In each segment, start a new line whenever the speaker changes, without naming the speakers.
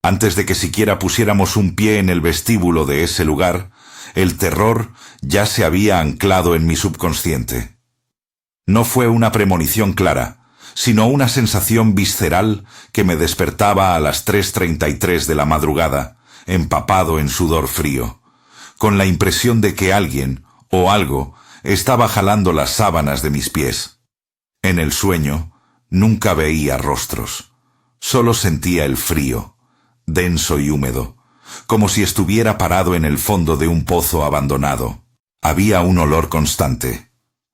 Antes de que siquiera pusiéramos un pie en el vestíbulo de ese lugar, el terror ya se había anclado en mi subconsciente. No fue una premonición clara, sino una sensación visceral que me despertaba a las 3:33 de la madrugada, empapado en sudor frío, con la impresión de que alguien o algo estaba jalando las sábanas de mis pies. En el sueño nunca veía rostros, solo sentía el frío, denso y húmedo, como si estuviera parado en el fondo de un pozo abandonado. Había un olor constante,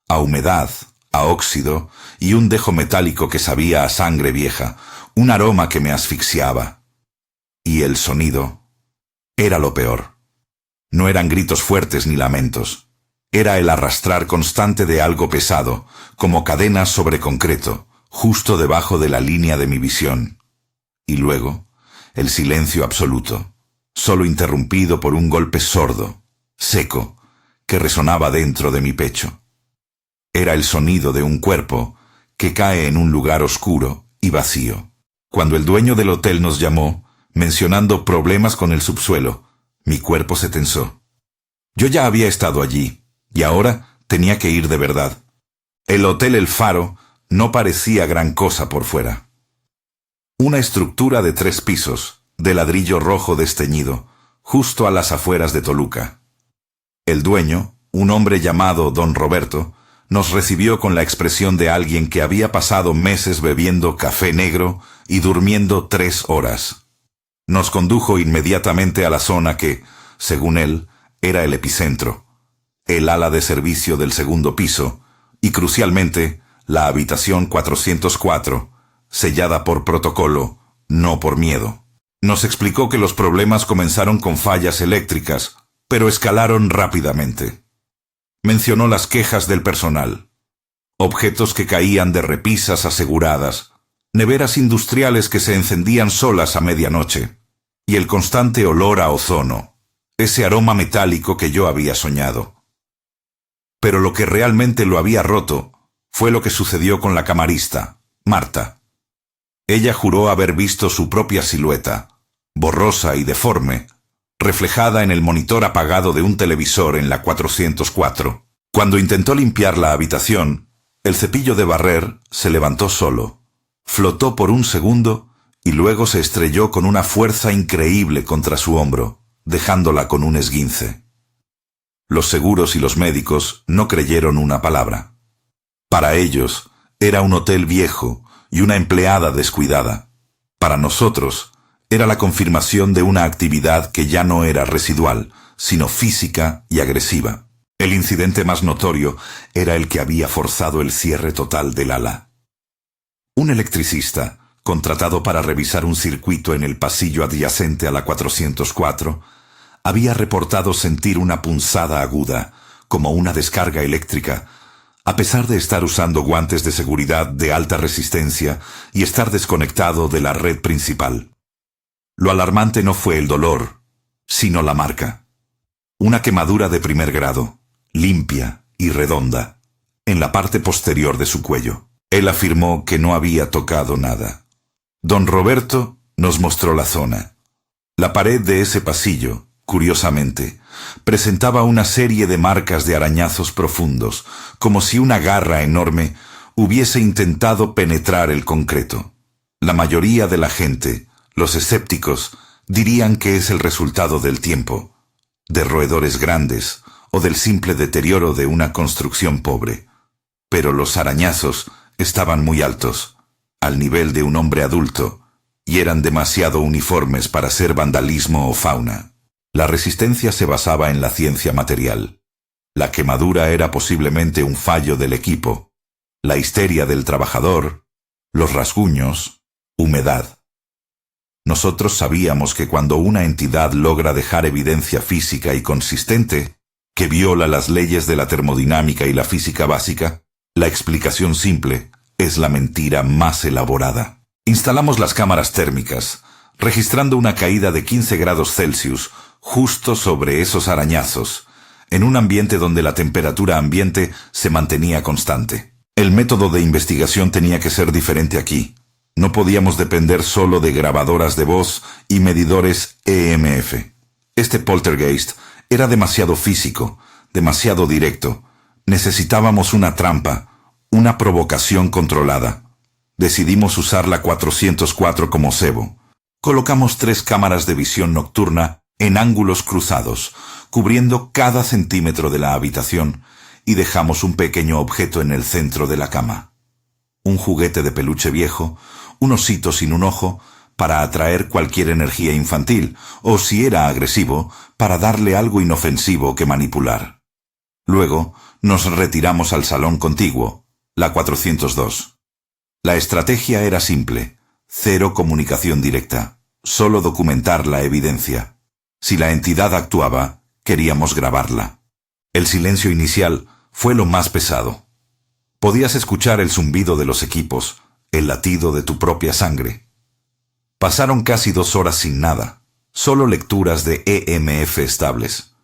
a humedad, a óxido y un dejo metálico que sabía a sangre vieja, un aroma que me asfixiaba. Y el sonido era lo peor. No eran gritos fuertes ni lamentos. Era el arrastrar constante de algo pesado, como cadenas sobre concreto, justo debajo de la línea de mi visión. Y luego, el silencio absoluto, solo interrumpido por un golpe sordo, seco, que resonaba dentro de mi pecho. Era el sonido de un cuerpo que cae en un lugar oscuro y vacío. Cuando el dueño del hotel nos llamó, mencionando problemas con el subsuelo, mi cuerpo se tensó. Yo ya había estado allí, y ahora tenía que ir de verdad. El Hotel El Faro no parecía gran cosa por fuera. Una estructura de 3 pisos, de ladrillo rojo desteñido, justo a las afueras de Toluca. El dueño, un hombre llamado Don Roberto, nos recibió con la expresión de alguien que había pasado meses bebiendo café negro y durmiendo 3 horas. Nos condujo inmediatamente a la zona que, según él, era el epicentro, el ala de servicio del segundo piso y, crucialmente, la habitación 404, sellada por protocolo, no por miedo. Nos explicó que los problemas comenzaron con fallas eléctricas, pero escalaron rápidamente. Mencionó las quejas del personal, objetos que caían de repisas aseguradas, neveras industriales que se encendían solas a medianoche, y el constante olor a ozono, ese aroma metálico que yo había soñado. Pero lo que realmente lo había roto fue lo que sucedió con la camarista, Marta. Ella juró haber visto su propia silueta, borrosa y deforme, reflejada en el monitor apagado de un televisor en la 404. Cuando intentó limpiar la habitación, el cepillo de barrer se levantó solo, flotó por un segundo y luego se estrelló con una fuerza increíble contra su hombro, dejándola con un esguince. Los seguros y los médicos no creyeron una palabra. Para ellos, era un hotel viejo y una empleada descuidada. Para nosotros, era la confirmación de una actividad que ya no era residual, sino física y agresiva. El incidente más notorio era el que había forzado el cierre total del ala. Un electricista, contratado para revisar un circuito en el pasillo adyacente a la 404, había reportado sentir una punzada aguda, como una descarga eléctrica, a pesar de estar usando guantes de seguridad de alta resistencia y estar desconectado de la red principal. Lo alarmante no fue el dolor, sino la marca. Una quemadura de primer grado, limpia y redonda, en la parte posterior de su cuello. Él afirmó que no había tocado nada. Don Roberto nos mostró la zona. La pared de ese pasillo, curiosamente, presentaba una serie de marcas de arañazos profundos, como si una garra enorme hubiese intentado penetrar el concreto. La mayoría de la gente, los escépticos, dirían que es el resultado del tiempo, de roedores grandes o del simple deterioro de una construcción pobre. Pero los arañazos estaban muy altos, al nivel de un hombre adulto, y eran demasiado uniformes para ser vandalismo o fauna. La resistencia se basaba en la ciencia material. La quemadura era posiblemente un fallo del equipo, la histeria del trabajador, los rasguños, humedad. Nosotros sabíamos que cuando una entidad logra dejar evidencia física y consistente, que viola las leyes de la termodinámica y la física básica, la explicación simple es la mentira más elaborada. Instalamos las cámaras térmicas, registrando una caída de 15 grados Celsius justo sobre esos arañazos, en un ambiente donde la temperatura ambiente se mantenía constante. El método de investigación tenía que ser diferente aquí. No podíamos depender solo de grabadoras de voz y medidores EMF. Este poltergeist era demasiado físico, demasiado directo. Necesitábamos una trampa, una provocación controlada. Decidimos usar la 404 como cebo. Colocamos 3 cámaras de visión nocturna en ángulos cruzados, cubriendo cada centímetro de la habitación, y dejamos un pequeño objeto en el centro de la cama. Un juguete de peluche viejo, un osito sin un ojo, para atraer cualquier energía infantil, o si era agresivo, para darle algo inofensivo que manipular. Luego nos retiramos al salón contiguo, la 402. La estrategia era simple: 0 comunicación directa, solo documentar la evidencia. Si la entidad actuaba, queríamos grabarla. El silencio inicial fue lo más pesado. Podías escuchar el zumbido de los equipos, el latido de tu propia sangre. Pasaron casi 2 horas sin nada, solo lecturas de EMF estables.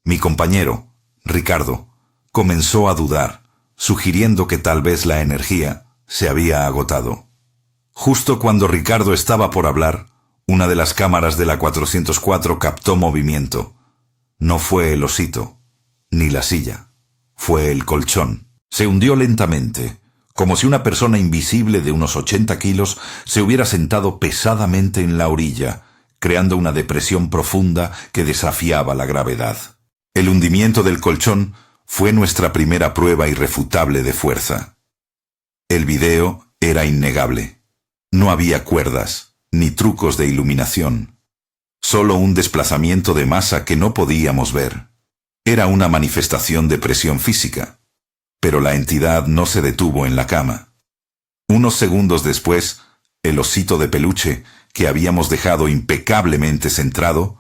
Mi compañero, Ricardo, comenzó a dudar, sugiriendo que tal vez la energía se había agotado. Justo cuando Ricardo estaba por hablar, una de las cámaras de la 404 captó movimiento. No fue el osito, ni la silla, fue el colchón. Se hundió lentamente, como si una persona invisible de unos 80 kilos se hubiera sentado pesadamente en la orilla, creando una depresión profunda que desafiaba la gravedad. El hundimiento del colchón fue nuestra primera prueba irrefutable de fuerza. El video era innegable. No había cuerdas, ni trucos de iluminación. Solo un desplazamiento de masa que no podíamos ver. Era una manifestación de presión física. Pero la entidad no se detuvo en la cama. Unos segundos después, el osito de peluche, que habíamos dejado impecablemente centrado,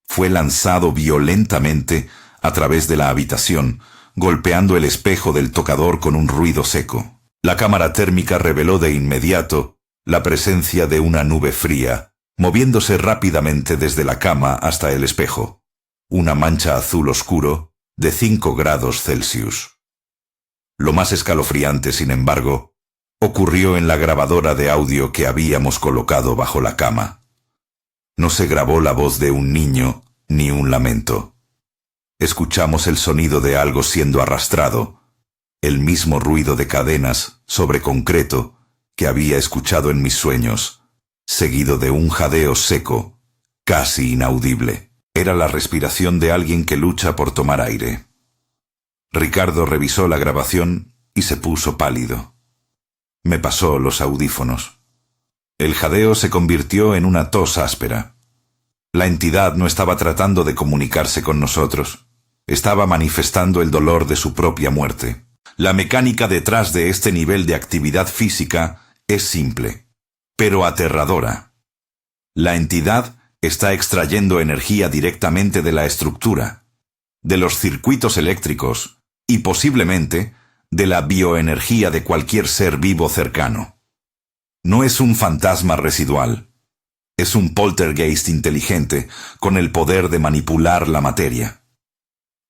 fue lanzado violentamente a través de la habitación, golpeando el espejo del tocador con un ruido seco. La cámara térmica reveló de inmediato la presencia de una nube fría, moviéndose rápidamente desde la cama hasta el espejo. Una mancha azul oscuro de 5 grados Celsius. Lo más escalofriante, sin embargo, ocurrió en la grabadora de audio que habíamos colocado bajo la cama. No se grabó la voz de un niño ni un lamento. Escuchamos el sonido de algo siendo arrastrado, el mismo ruido de cadenas sobre concreto que había escuchado en mis sueños, seguido de un jadeo seco, casi inaudible. Era la respiración de alguien que lucha por tomar aire. Ricardo revisó la grabación y se puso pálido. Me pasó los audífonos. El jadeo se convirtió en una tos áspera. La entidad no estaba tratando de comunicarse con nosotros. Estaba manifestando el dolor de su propia muerte. La mecánica detrás de este nivel de actividad física es simple, pero aterradora. La entidad está extrayendo energía directamente de la estructura, de los circuitos eléctricos y posiblemente de la bioenergía de cualquier ser vivo cercano. No es un fantasma residual, es un poltergeist inteligente con el poder de manipular la materia.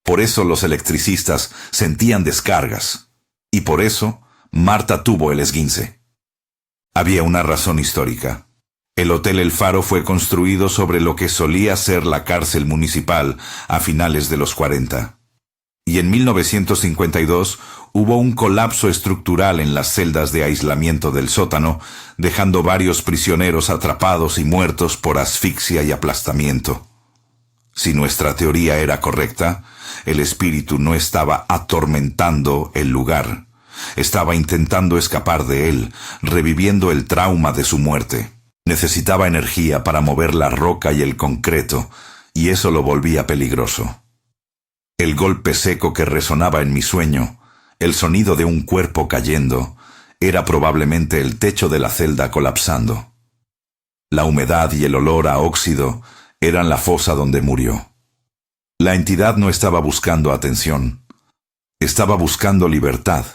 Por eso los electricistas sentían descargas, y por eso Marta tuvo el esguince. Había una razón histórica. El Hotel El Faro fue construido sobre lo que solía ser la cárcel municipal a finales de los 40. Y en 1952 hubo un colapso estructural en las celdas de aislamiento del sótano, dejando varios prisioneros atrapados y muertos por asfixia y aplastamiento. Si nuestra teoría era correcta, el espíritu no estaba atormentando el lugar, estaba intentando escapar de él, reviviendo el trauma de su muerte. Necesitaba energía para mover la roca y el concreto, y eso lo volvía peligroso. El golpe seco que resonaba en mi sueño, el sonido de un cuerpo cayendo, era probablemente el techo de la celda colapsando. La humedad y el olor a óxido eran la fosa donde murió. La entidad no estaba buscando atención, estaba buscando libertad,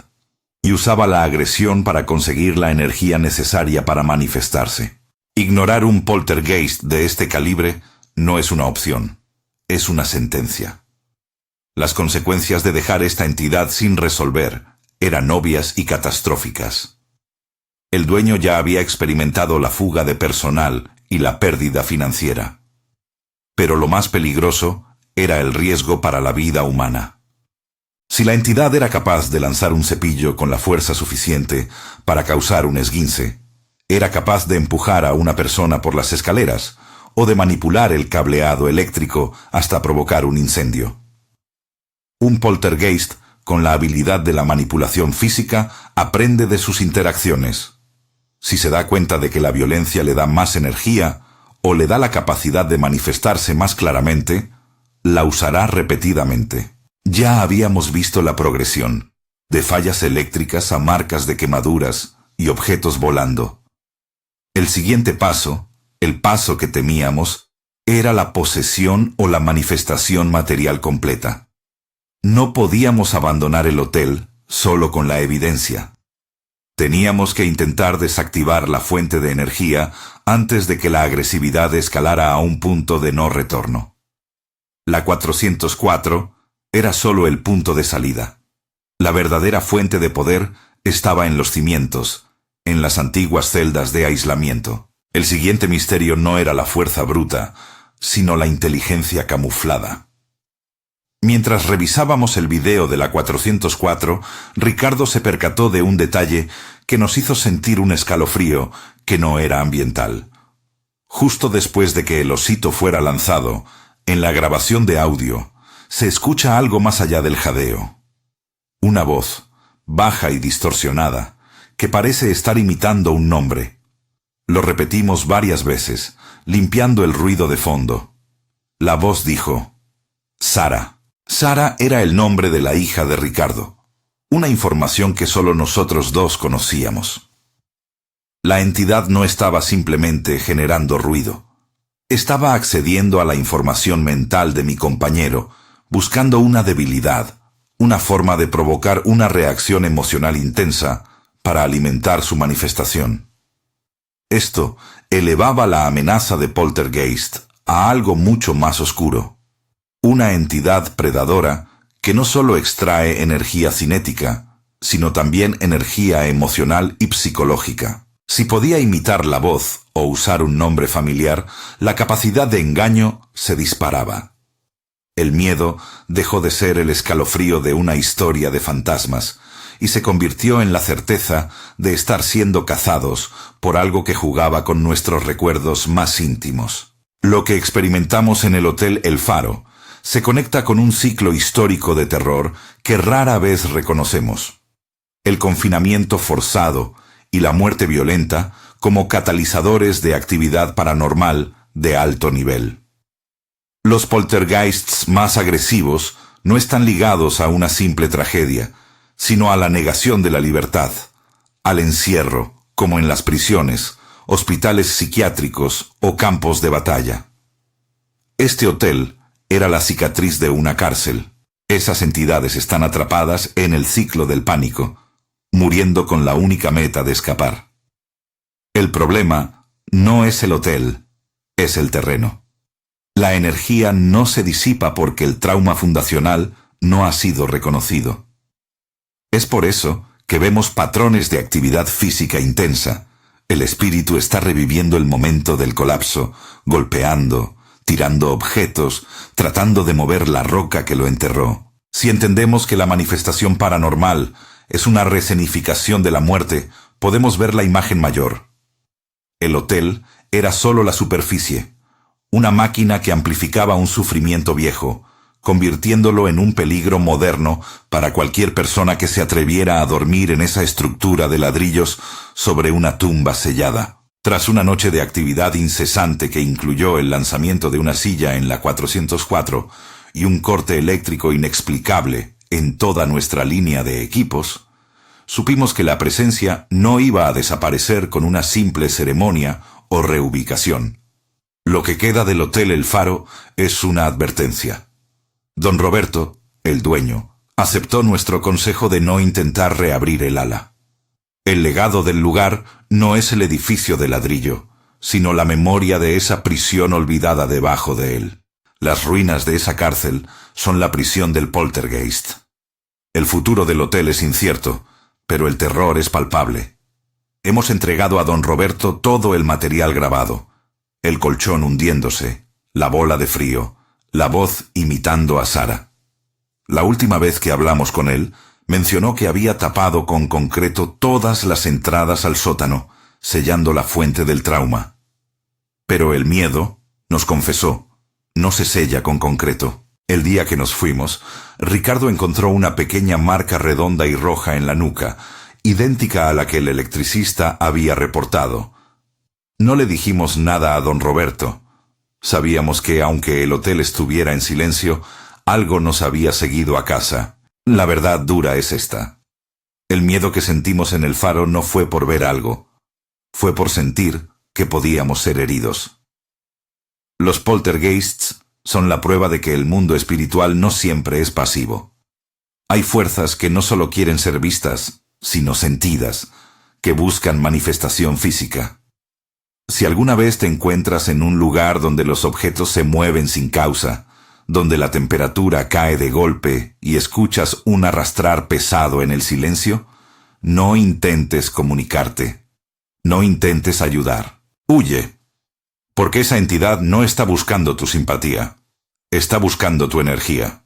y usaba la agresión para conseguir la energía necesaria para manifestarse. Ignorar un poltergeist de este calibre no es una opción, es una sentencia. Las consecuencias de dejar esta entidad sin resolver eran obvias y catastróficas. El dueño ya había experimentado la fuga de personal y la pérdida financiera. Pero lo más peligroso era el riesgo para la vida humana. Si la entidad era capaz de lanzar un cepillo con la fuerza suficiente para causar un esguince, era capaz de empujar a una persona por las escaleras o de manipular el cableado eléctrico hasta provocar un incendio. Un poltergeist, con la habilidad de la manipulación física, aprende de sus interacciones. Si se da cuenta de que la violencia le da más energía o le da la capacidad de manifestarse más claramente, la usará repetidamente. Ya habíamos visto la progresión, de fallas eléctricas a marcas de quemaduras y objetos volando. El siguiente paso, el paso que temíamos, era la posesión o la manifestación material completa. No podíamos abandonar el hotel solo con la evidencia. Teníamos que intentar desactivar la fuente de energía antes de que la agresividad escalara a un punto de no retorno. La 404 era solo el punto de salida. La verdadera fuente de poder estaba en los cimientos, en las antiguas celdas de aislamiento. El siguiente misterio no era la fuerza bruta, sino la inteligencia camuflada. Mientras revisábamos el video de la 404, Ricardo se percató de un detalle que nos hizo sentir un escalofrío que no era ambiental. Justo después de que el osito fuera lanzado, en la grabación de audio, se escucha algo más allá del jadeo. Una voz, baja y distorsionada, que parece estar imitando un nombre. Lo repetimos varias veces, limpiando el ruido de fondo. La voz dijo: Sara. Sara era el nombre de la hija de Ricardo, una información que solo nosotros dos conocíamos. La entidad no estaba simplemente generando ruido. Estaba accediendo a la información mental de mi compañero, buscando una debilidad, una forma de provocar una reacción emocional intensa para alimentar su manifestación. Esto elevaba la amenaza de poltergeist a algo mucho más oscuro. Una entidad predadora que no solo extrae energía cinética, sino también energía emocional y psicológica. Si podía imitar la voz o usar un nombre familiar, la capacidad de engaño se disparaba. El miedo dejó de ser el escalofrío de una historia de fantasmas y se convirtió en la certeza de estar siendo cazados por algo que jugaba con nuestros recuerdos más íntimos. Lo que experimentamos en el Hotel El Faro se conecta con un ciclo histórico de terror que rara vez reconocemos. El confinamiento forzado y la muerte violenta como catalizadores de actividad paranormal de alto nivel. Los poltergeists más agresivos no están ligados a una simple tragedia, sino a la negación de la libertad, al encierro, como en las prisiones, hospitales psiquiátricos o campos de batalla. Este hotel era la cicatriz de una cárcel. Esas entidades están atrapadas en el ciclo del pánico, muriendo con la única meta de escapar. El problema no es el hotel, es el terreno. La energía no se disipa porque el trauma fundacional no ha sido reconocido. Es por eso que vemos patrones de actividad física intensa. El espíritu está reviviendo el momento del colapso, golpeando, tirando objetos, tratando de mover la roca que lo enterró. Si entendemos que la manifestación paranormal es una rescenificación de la muerte, podemos ver la imagen mayor. El hotel era solo la superficie, una máquina que amplificaba un sufrimiento viejo, convirtiéndolo en un peligro moderno para cualquier persona que se atreviera a dormir en esa estructura de ladrillos sobre una tumba sellada. Tras una noche de actividad incesante que incluyó el lanzamiento de una silla en la 404 y un corte eléctrico inexplicable en toda nuestra línea de equipos, supimos que la presencia no iba a desaparecer con una simple ceremonia o reubicación. Lo que queda del Hotel El Faro es una advertencia. Don Roberto, el dueño, aceptó nuestro consejo de no intentar reabrir el ala. El legado del lugar no es el edificio de ladrillo, sino la memoria de esa prisión olvidada debajo de él. Las ruinas de esa cárcel son la prisión del poltergeist. El futuro del hotel es incierto, pero el terror es palpable. Hemos entregado a don Roberto todo el material grabado. El colchón hundiéndose, la bola de frío, la voz imitando a Sara. La última vez que hablamos con él, mencionó que había tapado con concreto todas las entradas al sótano, sellando la fuente del trauma. Pero el miedo, nos confesó, no se sella con concreto. El día que nos fuimos, Ricardo encontró una pequeña marca redonda y roja en la nuca, idéntica a la que el electricista había reportado. No le dijimos nada a don Roberto. Sabíamos que, aunque el hotel estuviera en silencio, algo nos había seguido a casa. La verdad dura es esta. El miedo que sentimos en el faro no fue por ver algo. Fue por sentir que podíamos ser heridos. Los poltergeists son la prueba de que el mundo espiritual no siempre es pasivo. Hay fuerzas que no solo quieren ser vistas, sino sentidas, que buscan manifestación física. Si alguna vez te encuentras en un lugar donde los objetos se mueven sin causa, donde la temperatura cae de golpe y escuchas un arrastrar pesado en el silencio, no intentes comunicarte. No intentes ayudar. Huye. Porque esa entidad no está buscando tu simpatía. Está buscando tu energía.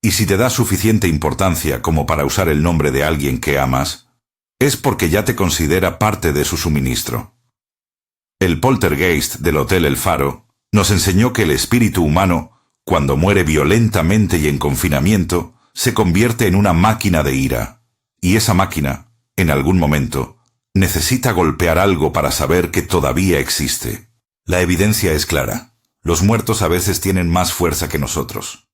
Y si te das suficiente importancia como para usar el nombre de alguien que amas, es porque ya te considera parte de su suministro. El poltergeist del Hotel El Faro nos enseñó que el espíritu humano, cuando muere violentamente y en confinamiento, se convierte en una máquina de ira. Y esa máquina, en algún momento, necesita golpear algo para saber que todavía existe. La evidencia es clara. Los muertos a veces tienen más fuerza que nosotros.